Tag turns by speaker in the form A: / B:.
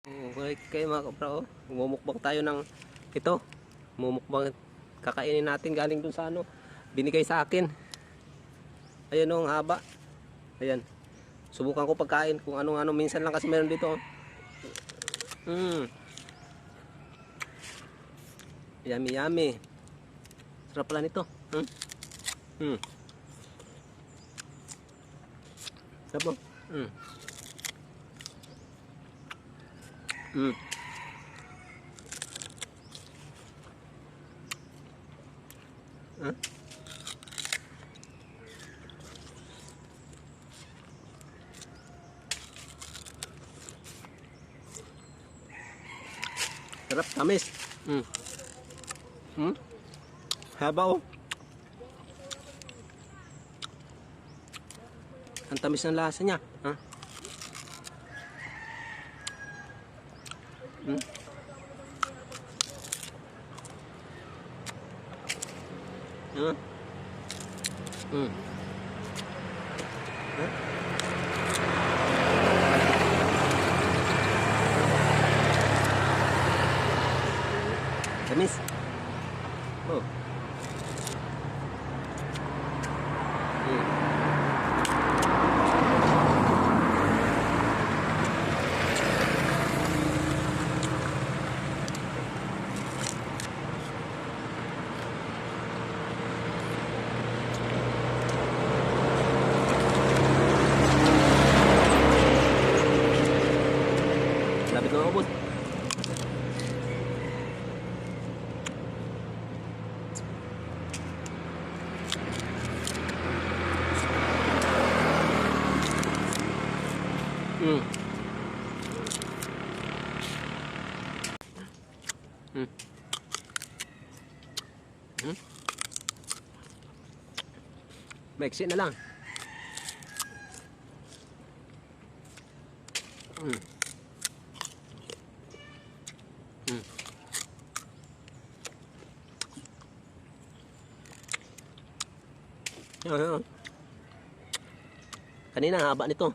A: Okay mga kapra, mumukbang tayo ng ito. Mumukbang, kakainin natin galing dun sa ano, binigay sa akin. Ayan o, ang haba. Ayan. Subukan ko pagkain kung ano-ano. Minsan lang kasi meron dito. Yummy yummy. Sarap pala nito. Sarap mo. Sarap, tamis. Haba oh. Ang tamis ng lasa niya. Tamis. Oh. Lapit na ubos. Maiksi na lang. Kanina ang haba nito.